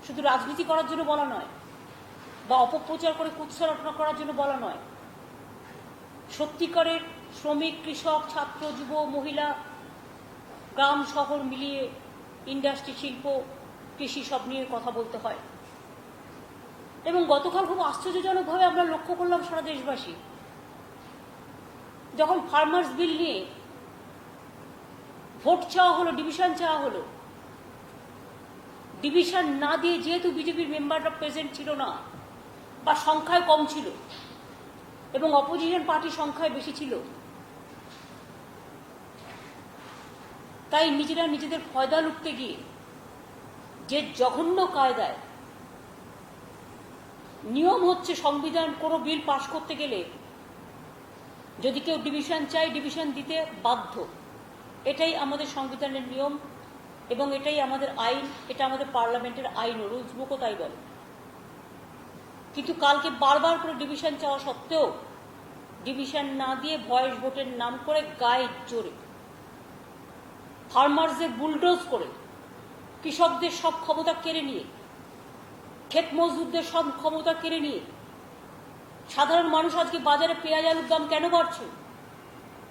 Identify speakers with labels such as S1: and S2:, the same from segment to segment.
S1: শুধু রাজনীতি করার জন্য বলা নয়, বা অপপ্রচার করে কুৎসা রটনা করার জন্য বলা নয়। সত্যিকারের শ্রমিক, কৃষক, ছাত্র, যুব, মহিলা, গ্রাম শহর মিলিয়ে ইন্ডাস্ট্রি, শিল্প, কৃষি সব নিয়ে কথা বলতে হয়। এবং গতকাল খুব আশ্চর্যজনকভাবে আমরা লক্ষ্য করলাম সারা দেশবাসী, যখন ফার্মার্স বিল নিয়ে ভোট চাওয়া হলো, ডিভিশন চাওয়া হলো, ডিভিশন না দিয়ে, যেহেতু বিজেপির মেম্বাররা প্রেজেন্ট ছিল না বা সংখ্যায় কম ছিল এবং অপোজিশন পার্টি সংখ্যায় বেশি ছিল, তাই নিজেরা নিজেদের ফয়দা লুটতে গিয়ে যে জঘন্য কায়দায় নিয়ম হচ্ছে, সংবিধান কোনো বিল পাশ করতে গেলে যদি কেউ ডিভিশন চায়, ডিভিশন দিতে বাধ্য। এটাই আমাদের সংবিধানের নিয়ম এবং এটাই আমাদের আইন, এটা আমাদের পার্লামেন্টের আইন, রুলস বুকও তাই বলে। কিন্তু কালকে বারবার করে ডিভিশন চাওয়া সত্ত্বেও ডিভিশন না দিয়ে ভয়েস ভোটের নাম করে গায়ে জোরে ফার্মার্সদের বুলডোজ করে, কৃষকদের সব ক্ষমতা কেড়ে নিয়ে, ক্ষেত মজদুরদের সব ক্ষমতা কেড়ে নিয়ে, সাধারণ মানুষ আজকে বাজারে পেঁয়াজ আলুর দাম কেন বাড়ছে?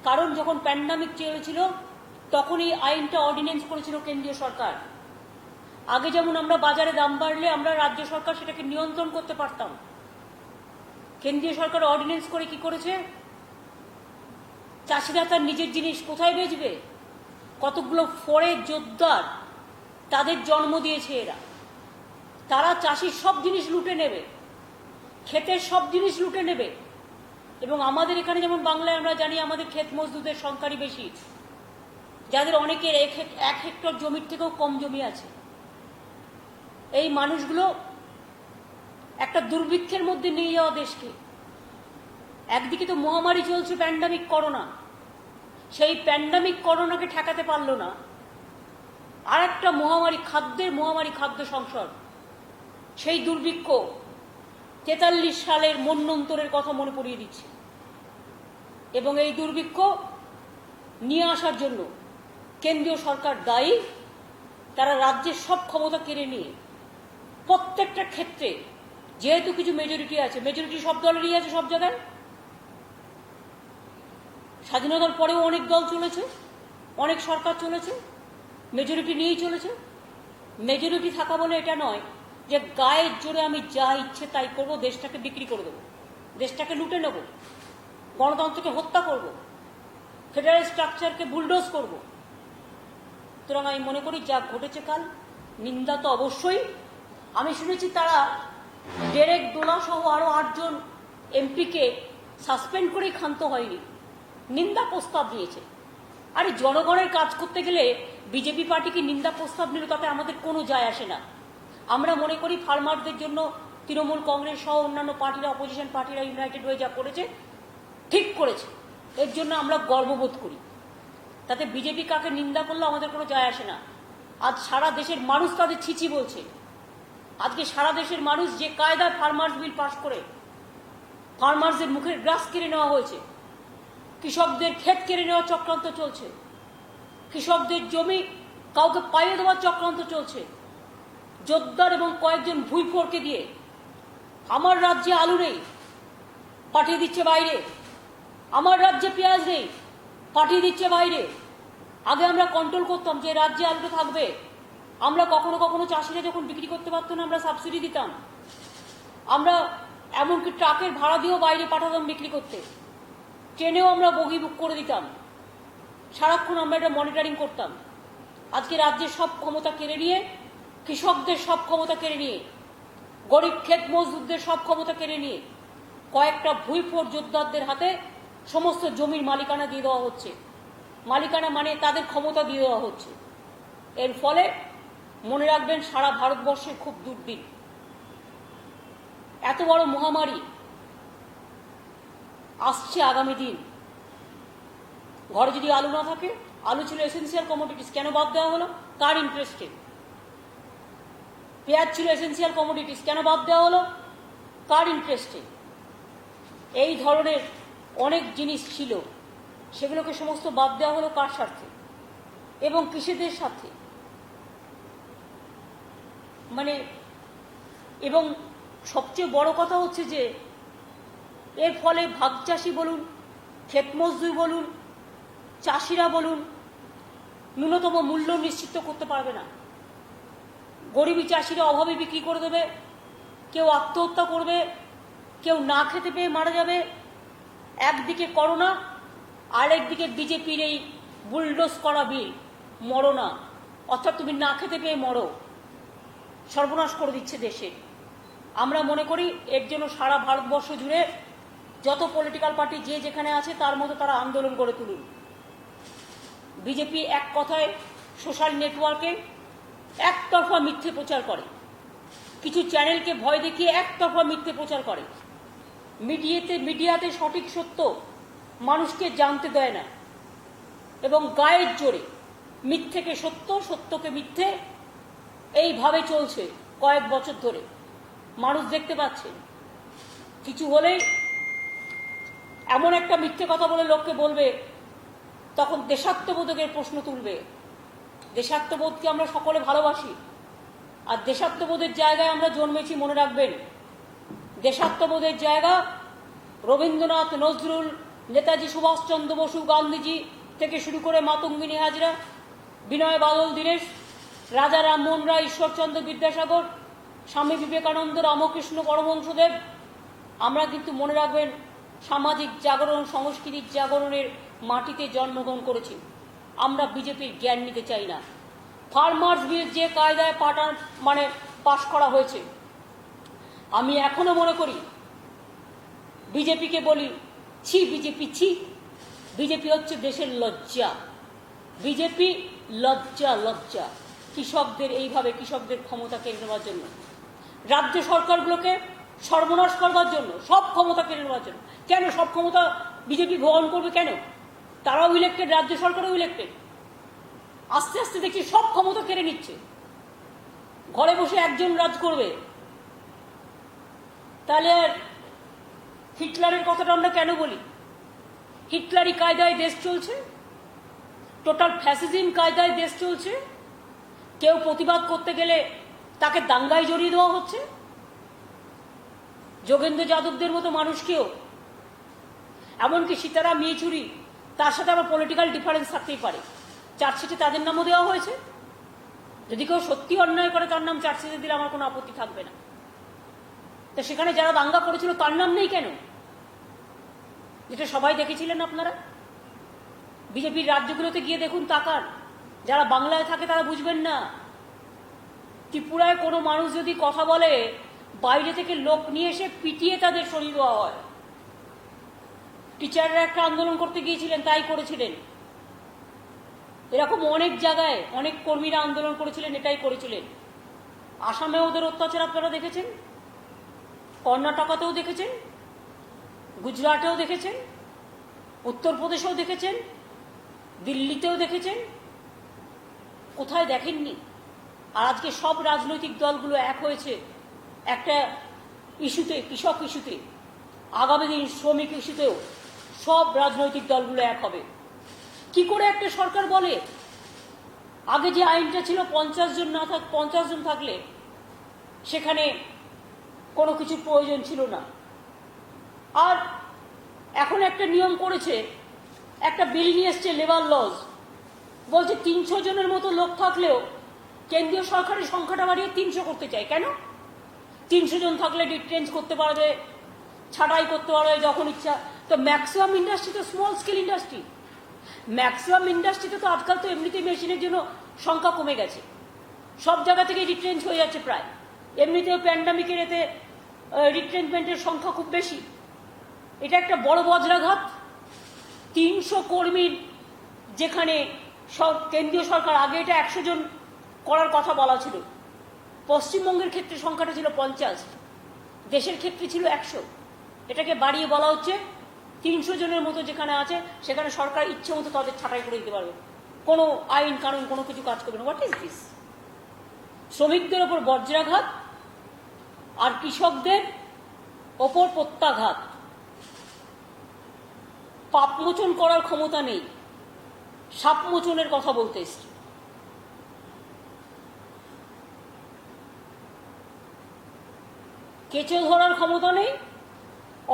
S1: কারণ যখন প্যান্ডামিক চলেছিল তখন এই আইনটা অর্ডিন্যান্স করেছিল কেন্দ্রীয় সরকার। আগে যেমন আমরা বাজারে দাম বাড়লে আমরা রাজ্য সরকার সেটাকে নিয়ন্ত্রণ করতে পারতাম, কেন্দ্রীয় সরকার অর্ডিন্যান্স করে কি করেছে? চাষিরা তার নিজের জিনিস কোথায় বেচবে? কতগুলো ফোরে যোদ্ধার তাদের জন্ম দিয়েছে এরা, তারা চাষির সব জিনিস লুটে নেবে, ক্ষেতের সব জিনিস লুটে নেবে। এবং আমাদের এখানে যেমন বাংলায় আমরা জানি আমাদের ক্ষেত মজদুরদের সংখ্যারই বেশি, যাদের অনেকের 1 হেক্টর জমির থেকেও কম জমি আছে। এই মানুষগুলো একটা দুর্ভিক্ষের মধ্যে নিয়ে যাওয়া দেশকে। একদিকে তো মহামারী চলছে, প্যান্ডামিক করোনা, সেই প্যান্ডামিক করোনাকে ঠেকাতে পারল না। আর একটা মহামারী, খাদ্যের মহামারী, খাদ্য সংকট, সেই দুর্ভিক্ষ 43 সালের মন্বন্তরের কথা মনে পড়িয়ে দিচ্ছে। এবং এই দুর্ভিক্ষ নিয়ে আসার জন্য কেন্দ্রীয় সরকার দায়ী। তারা রাজ্যের সব ক্ষমতা কেড়ে নিয়ে প্রত্যেকটা ক্ষেত্রে, যেহেতু কিছু মেজরিটি আছে, মেজরিটি সব দলেরই আছে সব জায়গায়, স্বাধীনতার পরেও অনেক দল চলেছে, অনেক সরকার চলেছে, মেজরিটি নিয়েই চলেছে। মেজরিটি থাকা বলে এটা নয় যে গায়ের জোরে আমি যা ইচ্ছে তাই করব, দেশটাকে বিক্রি করে দেবো, দেশটাকে লুটে নেব, গণতন্ত্রকে হত্যা করব, ফেডারেল স্ট্রাকচারকে বুলডোজ করব। সুতরাং আমি মনে করি যা ঘটেছে কাল, নিন্দা তো অবশ্যই। আমি শুনেছি তারা ডেরেক দোলা সহ আরো 8 জন এমপিকে সাসপেন্ড করেই ক্ষান্ত হয়নি, নিন্দা প্রস্তাব দিয়েছে। আরে জনগণের কাজ করতে গেলে বিজেপি পার্টিকে নিন্দা প্রস্তাব নিল তাতে আমাদের কোনো যায় আসে না। আমরা মনে করি ফার্মারদের জন্য তৃণমূল, কংগ্রেস সহ অন্যান্য পার্টিরা, অপোজিশন পার্টিরা ইউনাইটেড হয়ে যা করেছে ঠিক করেছে, এর জন্য আমরা গর্ববোধ করি। তাতে বিজেপি কাকে নিন্দা করলে আমাদের কোনো যায় আসে না। আজ সারা দেশের মানুষ তাদের ছিচি বলছে। আজকে সারা দেশের মানুষ যে কায়দায় ফার্মার্স বিল পাশ করে ফার্মার্সদের মুখের গ্রাস কেড়ে নেওয়া হয়েছে, কৃষকদের ক্ষেত কেড়ে নেওয়ার চক্রান্ত চলছে, কৃষকদের জমি কাউকে পাইয়ে দেওয়ার চক্রান্ত চলছে, জোরদার এবং কয়েকজন ভুইফোরকে দিয়ে আমার রাজ্যে আলু নেই, পাঠিয়ে দিচ্ছে বাইরে, আমার রাজ্যে পেঁয়াজ নেই, পাঠিয়ে দিচ্ছে বাইরে। আগে আমরা কন্ট্রোল করতাম যে রাজ্যে আলুটা থাকবে। আমরা কখনো কখনো চাষিরা যখন বিক্রি করতে পারতো না আমরা সাবসিডি দিতাম, আমরা এমনকি ট্রাকের ভাড়া দিয়েও বাইরে পাঠাতাম বিক্রি করতে, ট্রেনেও আমরা বগি বুক করে দিতাম, সারাক্ষণ আমরা এটা মনিটরিং করতাম। আজকে রাজ্যের সব ক্ষমতা কেড়ে নিয়ে, কৃষকদের সব ক্ষমতা কেড়ে নিয়ে, গরিব ক্ষেত মজদুরদের সব ক্ষমতা কেড়ে নিয়ে কয়েকটা ভুইফোর যোদ্ধাদের হাতে সমস্ত জমির মালিকানা দিয়ে দেওয়া হচ্ছে। মালিকানা মানে তাদের ক্ষমতা দিয়ে দেওয়া হচ্ছে। এর ফলে মনে রাখবেন সারা ভারতবর্ষে খুব দুর্দিন। এত বড় মহামারী আসছে আগামী দিন। ঘরে যদি আলু না থাকে, আলু ছিল এসেন্সিয়াল কমোডিটিস, কেন বাদ দেওয়া হলো? কার ইন্টারেস্টে? পেঁয়াজ ছিল এসেন্সিয়াল কমোডিটিস, কেন বাদ দেওয়া হলো? কার ইন্টারেস্টে? এই ধরনের অনেক জিনিস ছিল, সেগুলোকে সমস্ত বাদ দেওয়া হলো কার স্বার্থে? এবং কৃষকদের স্বার্থে। মানে এবং সবচেয়ে বড় কথা হচ্ছে যে এর ফলে ভাগ চাষি বলুন, ক্ষেত মজদুর বলুন, চাষিরা বলুন, ন্যূনতম মূল্য নিশ্চিত করতে পারবে না। গরিবী চাষিরা অভাবে বিক্রি করে দেবে, কেউ আত্মহত্যা করবে, কেউ না খেতে পেয়ে মারা যাবে। একদিকে করোনা, আর একদিকে বিজেপির এই বুলডোজ করা বিল, মরো না, অর্থাৎ তুমি না খেতে পেয়ে মরো, সর্বনাশ করে দিচ্ছে দেশে। আমরা মনে করি এর জন্য সারা ভারতবর্ষ জুড়ে যত পলিটিক্যাল পার্টি যে যেখানে আছে তার মতো তারা আন্দোলন করে তুলুন। বিজেপি এক কথায় সোশ্যাল নেটওয়ার্কে একতরফা মিথ্যে প্রচার করে, কিছু চ্যানেলকে ভয় দেখিয়ে একতরফা মিথ্যে প্রচার করে, মিডিয়াতে সঠিক সত্য মানুষকে জানতে দেয় না, এবং গায়ের জোরে মিথ্যেকে সত্য, সত্যকে মিথ্যে, এইভাবে চলছে কয়েক বছর ধরে। মানুষ দেখতে পাচ্ছে, কিছু হলেই এমন একটা মিথ্যে কথা বলে লোককে বলবে, তখন দেশাত্মবোধকের প্রশ্ন তুলবে। দেশাত্মবোধকে আমরা সকলে ভালোবাসি, আর দেশাত্মবোধের জায়গায় আমরা জন্মেছি, মনে রাখবেন। দেশাত্মবোধের জায়গা রবীন্দ্রনাথ, নজরুল, নেতাজি সুভাষচন্দ্র বসু, গান্ধীজি থেকে শুরু করে মাতঙ্গিনী হাজরা, বিনয় বাদল দীনেশ, রাজা রামমোহন রায়, ঈশ্বরচন্দ্র বিদ্যাসাগর, স্বামী বিবেকানন্দ, রামকৃষ্ণ পরমহংসদেব। আমরা কিন্তু মনে রাখবেন সামাজিক জাগরণ, সংস্কৃতির জাগরণের মাটিতে জন্মগ্রহণ করেছি। আমরা বিজেপির জ্ঞান নিতে চাই না। ফার্মার্স বিল যে কায়দায় পাশ করা হয়েছে, আমি এখনো মনে করি, বিজেপিকে বলি ছি বিজেপি, ছি। বিজেপি হচ্ছে দেশের লজ্জা। বিজেপি লজ্জা, লজ্জা। কৃষকদের এইভাবে কৃষকদের ক্ষমতা কেড়ে নেওয়ার জন্য, রাজ্য সরকারগুলোকে সর্বনাশ করবার জন্য, সব ক্ষমতা কেড়ে নেওয়ার জন্য। কেন সব ক্ষমতা বিজেপি গ্রহণ করবে? কেন? তারাও ইলেক্টেড, রাজ্য সরকারও ইলেক্টেড। আস্তে আস্তে দেখছি সব ক্ষমতা কেড়ে নিচ্ছে, ঘরে বসে একজন রাজ করবে। তাহলে আর হিটলারের কথাটা আমরা কেন বলি? হিটলারি কায়দায় দেশ চলছে, টোটাল ফ্যাসিজম কায়দায় দেশ চলছে। কেউ প্রতিবাদ করতে গেলে তাকে দাঙ্গায় জড়িয়ে দেওয়া হচ্ছে। যোগেন্দ্র যাদবদের মতো মানুষকেও, এমনকি সীতারাম ইয়েচুরি, তার সাথে আবার পলিটিক্যাল ডিফারেন্স থাকতেই পারে, চার্জশিটে তাদের নামও দেওয়া হয়েছে। যদি কেউ সত্যি অন্যায় করে তার নাম চার্জশিটে দিলে আমার কোনো আপত্তি থাকবে না। তো সেখানে যারা দাঙ্গা করেছিল তার নাম নেই কেন? যেটা সবাই দেখেছিলেন আপনারা। বিজেপির রাজ্যগুলোতে গিয়ে দেখুন, তাকান, যারা বাংলায় থাকে তারা বুঝবেন না। ত্রিপুরায় কোনো মানুষ যদি কথা বলে, বাইরে থেকে লোক নিয়ে এসে পিটিয়ে তাদের সরিয়ে দেওয়া হয়। টিচাররা একটা আন্দোলন করতে গিয়েছিলেন, তাই করেছিলেন। এরকম অনেক জায়গায় অনেক কর্মীরা আন্দোলন করেছিলেন, এটাই করেছিলেন। আসামে ওদের অত্যাচার আপনারা দেখেছেন, কর্ণাটকাতেও দেখেছেন, গুজরাটেও দেখেছেন, উত্তরপ্রদেশেও দেখেছেন, দিল্লিতেও দেখেছেন। কোথায় দেখেননি? আর আজকে সব রাজনৈতিক দলগুলো এক হয়েছে একটা ইস্যুতে, কৃষক ইস্যুতে, আগামী দিন শ্রমিক ইস্যুতেও সব রাজনৈতিক দলগুলো এক হবে। কি করে একটা সরকার বলে, আগে যে আইনটা ছিল 50 জন থাকলে সেখানে কোনো কিছুর প্রয়োজন ছিল না, আর এখন একটা নিয়ম করেছে, একটা বিল নিয়ে এসছে লেবার লজ, বলছে 300 জনের মতো লোক থাকলেও কেন্দ্রীয় সরকারের সংখ্যাটা বাড়িয়ে 300 করতে চায়। কেন? 300 জন থাকলে ডিটেন্স করতে পারবে, ছাঁটাই করতে পারবে যখন ইচ্ছা। তো ম্যাক্সিমাম ইন্ডাস্ট্রি তো স্মল স্কেল ইন্ডাস্ট্রি। ম্যাক্সিমাম ইন্ডাস্ট্রিতে তো আজকাল তো এমনিতেই মেশিনের জন্য সংখ্যা কমে গেছে, সব জায়গা থেকে রিট্রেঞ্চ হয়ে যাচ্ছে প্রায়। এমনিতেও প্যান্ডামিকের এতে রিট্রেঞ্চমেন্টের সংখ্যা খুব বেশি। এটা একটা বড় বজ্রাঘাত। 300 কর্মীর যেখানে সব কেন্দ্রীয় সরকার, আগে এটা 100 জন করার কথা বলা ছিল, পশ্চিমবঙ্গের ক্ষেত্রে সংখ্যাটা ছিল 50, দেশের ক্ষেত্রে ছিল 100। এটাকে বাড়িয়ে বলা হচ্ছে 300 জনের মতো যেখানে আছে সেখানে সরকার ইচ্ছে মতো তাদের ছাঁটাই করে দিতে পারবে, কোনো আইন কানুন কোনো কিছু কাজ করবে না। What is this? শ্রমিকদের ওপর বজ্রাঘাত আর কৃষকদের ওপর প্রত্যাঘাত। পাপমোচন করার ক্ষমতা নেই, সাপমোচনের কথা বলতে এসছে। কেঁচো ধরার ক্ষমতা নেই,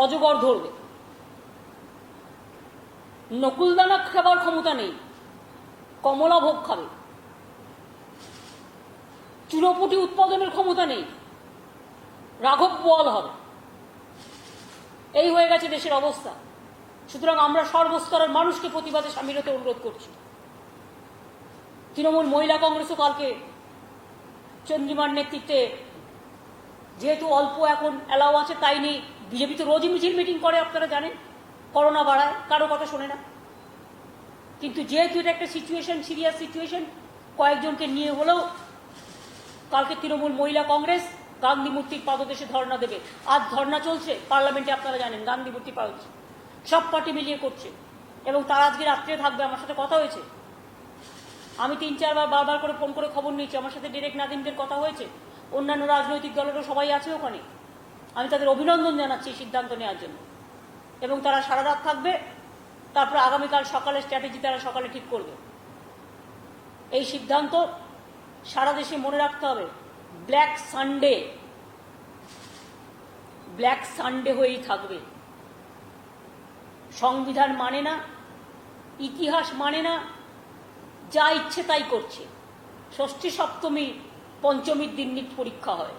S1: অজগর ধরবে। নকুলদানা খাবার ক্ষমতা নেই, কমলা ভোগ খাবে। চুনোপুটি উৎপাদনের ক্ষমতা নেই, রাঘব বোয়াল হবে। এই হয়ে গেছে দেশের অবস্থা। সুতরাং আমরা সর্বস্তরের মানুষকে প্রতিবাদে সামিল হতে অনুরোধ করছি। তৃণমূল মহিলা কংগ্রেসও কালকে চন্দ্রিমার নেতৃত্বে, যেহেতু অল্প এখন অ্যালাউ আছে তাই নেই, বিজেপি তো রোজই মিছিল মিটিং করে, আপনারা জানেন, করোনা বাড়ায়, কারো কথা শোনে না। কিন্তু যেহেতু এটা একটা সিচুয়েশন, সিরিয়াস সিচুয়েশন, কয়েকজনকে নিয়ে হলেও কালকে তৃণমূল মহিলা কংগ্রেস গান্ধী মূর্তির পাদদেশে ধর্ণা দেবে। আজ ধর্ণা চলছে পার্লামেন্টে, আপনারা জানেন, গান্ধী মূর্তির পাদদেশে সব পার্টি মিলিয়ে করছে। এবং তারা আজকে রাত্রে থাকবে। আমার সাথে কথা হয়েছে, আমি 3-4 বার বারবার করে ফোন করে খবর নিয়েছি। আমার সাথে ডিরেক্ট নাদিমদের কথা হয়েছে, অন্যান্য রাজনৈতিক দলেরও সবাই আছে ওখানে। আমি তাদের অভিনন্দন জানাচ্ছি সিদ্ধান্ত নেওয়ার জন্য। এবং তারা সারা রাত থাকবে, তারপর আগামীকাল সকালে স্ট্র্যাটেজি তারা সকালে ঠিক করবে। এই সিদ্ধান্ত সারা দেশে মনে রাখতে হবে। ব্ল্যাক সানডে, ব্ল্যাক সানডে হয়েই থাকবে। সংবিধান মানে না, ইতিহাস মানে না, যা ইচ্ছে তাই করছে। ষষ্ঠী সপ্তমী পঞ্চমীর দিন নিট পরীক্ষা হয়,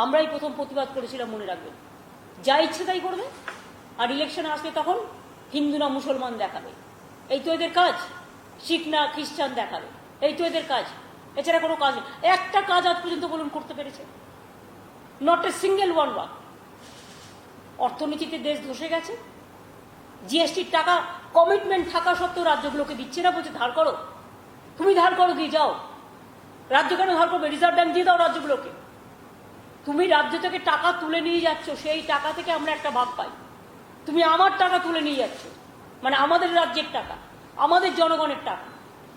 S1: আমরাই প্রথম প্রতিবাদ করেছিলাম, মনে রাখবেন। যা ইচ্ছে তাই করবে, আর ইলেকশন আসলে তখন হিন্দু না মুসলমান দেখাবে। এই তো এদের কাজ। শিখ না খ্রিস্টান দেখাবে, এই তো এদের কাজ। এছাড়া কোনো কাজ নেই। একটা কাজ আজ পর্যন্ত বলুন করতে পেরেছে? Not a single one work. অর্থনীতিতে দেশ ধসে গেছে। জিএসটির টাকা কমিটমেন্ট থাকা সত্ত্বেও রাজ্যগুলোকে দিচ্ছে না, বলছে ধার করো। তুমি ধার করো, দিয়ে যাও। রাজ্য কেন ধার করবে? রিজার্ভ ব্যাংক দিয়ে দাও রাজ্যগুলোকে। তুমি রাজ্য থেকে টাকা তুলে নিয়ে যাচ্ছ, সেই টাকা থেকে আমরা একটা ভাগ পাই। তুমি আমার টাকা তুলে নিয়ে যাচ্ছ, মানে আমাদের রাজ্যের টাকা, আমাদের জনগণের টাকা,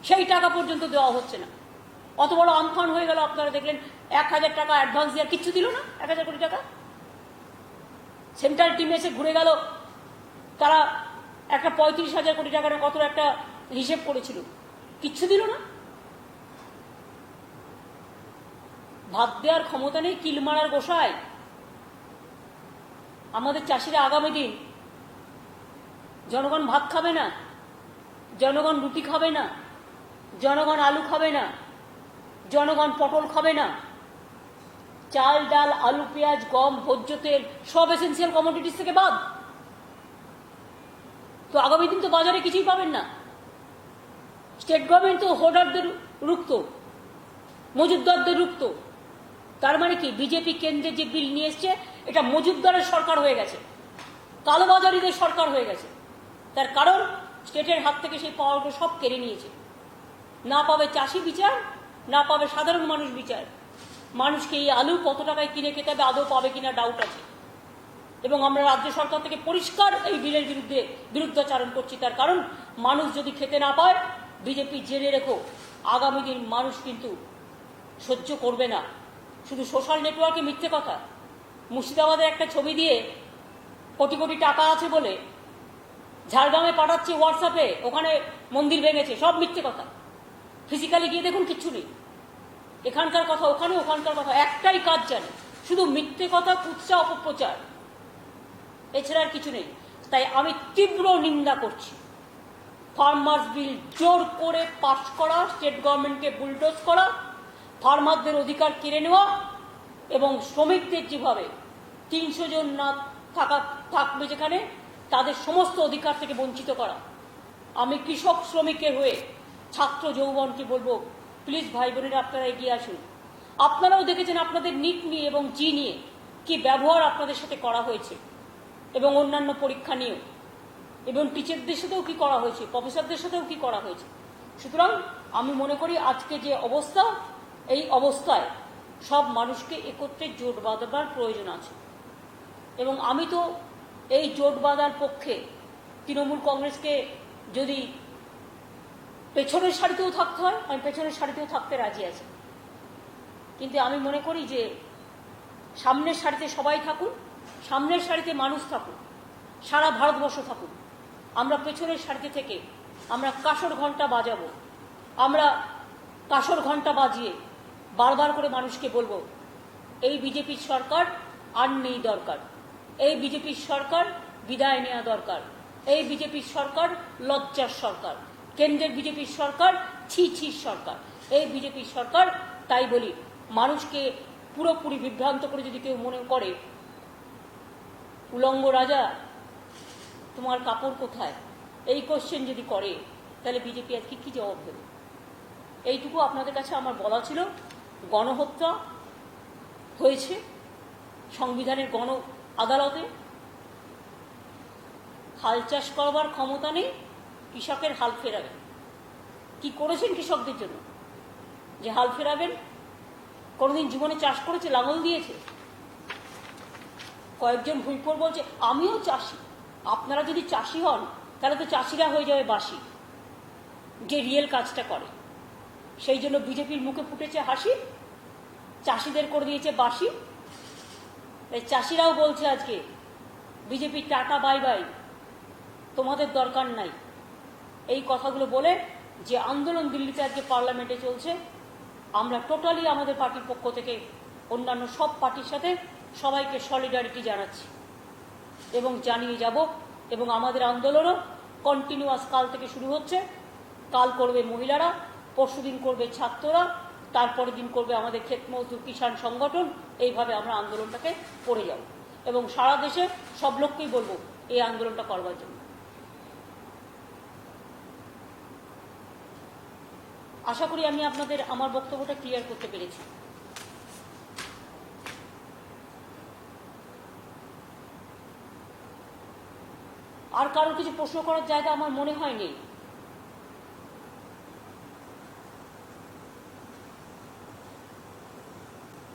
S1: সেই টাকা পর্যন্ত দেওয়া হচ্ছে না। অত বড় আমফান হয়ে গেল, আপনারা দেখলেন 1000 টাকা অ্যাডভান্স দেওয়ার কিচ্ছু দিল না। 1000 কোটি টাকা সেন্ট্রাল টিম এসে ঘুরে গেল, তারা একটা 35,000 কোটি টাকার কত একটা হিসেব করেছিল, কিচ্ছু দিল না। ভাত দেওয়ার ক্ষমতা নেই, কিল মারার গোসায়। আমাদের চাষিরা আগামী দিন, জনগণ ভাত খাবে না, জনগণ রুটি খাবে না, জনগণ আলু খাবে না, জনগণ পটল খাবে না। চাল ডাল আলু পেঁয়াজ গম ভোজ্য তেল সব এসেন্সিয়াল কমোডিটিস থেকে বাদ। তো আগামী দিন তো বাজারে কিছুই পাবেন না। স্টেট গভর্নমেন্ট তো হোল্ডারদের রুখত, মজুদদারদের রুখত। তার মানে কি? বিজেপি কেন্দ্রে যে বিল নিয়ে এসছে, এটা মজুদদারের সরকার হয়ে গেছে, কালোবাজারিদের সরকার হয়ে গেছে। তার কারণ স্টেটের হাত থেকে সেই পাওয়ারগুলো সব কেড়ে নিয়েছে। না পাবে চাষি বিচার, না পাবে সাধারণ মানুষ বিচার। মানুষকে এই আলু কত টাকায় কিনে খেতে হবে আদৌ পাবে কিনা ডাউট আছে। এবং আমরা রাজ্য সরকার থেকে পরিষ্কার এই বিলের বিরুদ্ধে বিরুদ্ধাচারণ করছি। তার কারণ মানুষ যদি খেতে না পায়, বিজেপি জেনে রেখো আগামী দিন মানুষ কিন্তু সহ্য করবে না। শুধু সোশ্যাল নেটওয়ার্কে মিথ্যে কথা। মুর্শিদাবাদে একটা ছবি দিয়ে কোটি কোটি টাকা আছে বলে ঝাড়গ্রামে পাঠাচ্ছে হোয়াটসঅ্যাপে, ওখানে মন্দির ভেঙেছে, সব মিথ্যে কথা। ফিজিক্যালি গিয়ে দেখুন কিচ্ছু নেই। এখানকার কথা ওখানে, ওখানকার কথা, একটাই কাজ জানে, শুধু মিথ্যে কথা, কুৎসা, অপপ্রচার, এছাড়া আর কিছু নেই। তাই আমি তীব্র নিন্দা করছি ফার্মার্স বিল জোর করে পাস করা, স্টেট গভর্নমেন্টকে বুলডোজ করা, ফার্মারদের অধিকার কেড়ে নেওয়া এবং শ্রমিকদের যেভাবে 300 জন না থাকবে যেখানে, তাদের সমস্ত অধিকার থেকে বঞ্চিত করা। আমি কৃষক শ্রমিকের হয়ে ছাত্র যৌবনকে বলবো, প্লিজ ভাই বোনেরা আপনারা এগিয়ে আসুন। আপনারাও দেখেছেন আপনাদের নিট নিয়ে এবং জি নিয়ে কি ব্যবহার আপনাদের সাথে করা হয়েছে, এবং অন্যান্য পরীক্ষা নিয়েও, এবং টিচারদের সাথেও কি করা হয়েছে, প্রফেসরদের সাথেও কি করা হয়েছে। সুতরাং আমি মনে করি আজকে যে অবস্থা, এই অবস্থায় সব মানুষকে একত্রে জোট বাঁধবার প্রয়োজন আছে। এবং আমি তো এই জোট বাঁধার পক্ষে। তৃণমূল কংগ্রেসকে যদি পেছনের সারিতেও থাকতে হয়, আমি পেছনের সারিতেও থাকতে রাজি আছি। কিন্তু আমি মনে করি যে সামনের সারিতে সবাই থাকুন, সামনের সারিতে মানুষ থাকুন, সারা ভারতবর্ষ থাকুন। আমরা পেছনের সারিতে থেকে আমরা কাঁসর ঘণ্টা বাজাবো। আমরা কাঁসর ঘণ্টা বাজিয়ে বারবার করে মানুষকে বলবো, এই বিজেপির সরকার আর নেই দরকার। এই বিজেপির সরকার বিদায় নেওয়া দরকার। এই বিজেপির সরকার লজ্জার সরকার। কেন্দ্রের বিজেপির সরকার ছি ছি সরকার। এই বিজেপির সরকার, তাই বলি, মানুষকে পুরোপুরি বিভ্রান্ত করে যদি কেউ মনে করে উলঙ্গ রাজা তোমার কাপড় কোথায়, এই কোশ্চেন যদি করে, তাহলে বিজেপি আজকে কি জবাব দেবে? এইটুকু আপনাদের কাছে আমার বলা ছিল। গণহত্যা হয়েছে সংবিধানের গণ আদালতে। হাল চাষ করবার ক্ষমতা নেই, কৃষকের হাল ফেরাবেন। কি করেছেন কৃষকদের জন্য যে হাল ফেরাবেন? কোনোদিন জীবনে চাষ করেছে? লাঙল দিয়েছে? কয়েকজন ভুইপোর বলছে আমিও চাষি। আপনারা যদি চাষি হন তাহলে তো চাষিরা হয়ে যাবে বাসি, যে রিয়েল কাজটা করে। সেই জন্য বিজেপির মুখে ফুটেছে হাসি, চাষিদের করে দিয়েছে বাসি। তাই চাষিরাও বলছে আজকে বিজেপির টাটা বাই বাই, তোমাদের দরকার নাই। এই কথাগুলো বলে যে আন্দোলন দিল্লিতে আজকে পার্লামেন্টে চলছে, আমরা টোটালি আমাদের পার্টির পক্ষ থেকে অন্যান্য সব পার্টির সাথে সবাইকে সলিডারিটি জানাচ্ছি এবং জানিয়ে যাব। এবং আমাদের আন্দোলনও কন্টিনিউয়াস কাল থেকে শুরু হচ্ছে। কাল করবে মহিলারা, পরশুদিন করবে ছাত্ররা, তারপরের দিন করবে আমাদের ক্ষেত মজদুর কিষাণ সংগঠন। এইভাবে আমরা আন্দোলনটাকে করে যাব এবং সারা দেশে সব লোককেই বলবো এই আন্দোলনটা করবার জন্য। আশা করি আমি আপনাদের আমার বক্তব্যটা ক্লিয়ার করতে পেরেছি। আর কারোর কিছু প্রশ্ন করার জায়গা আমার মনে হয় নেই।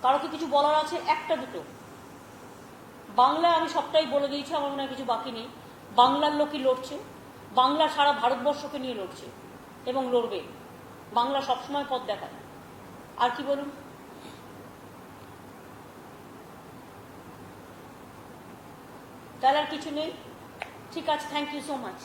S1: কারো কি কিছু বলার আছে? একটা দুটো। বাংলায় আমি সবটাই বলে দিয়েছি, আমার মনে হয় কিছু বাকি নেই। বাংলার লোকই লড়ছে, বাংলা সারা ভারতবর্ষকে নিয়ে লড়ছে এবং লড়বে। বাংলা সবসময় পথ দেখায়। আর কি বলুন? তাহলে আর কিছু নেই। ঠিক আছে, থ্যাংক ইউ সো মাচ।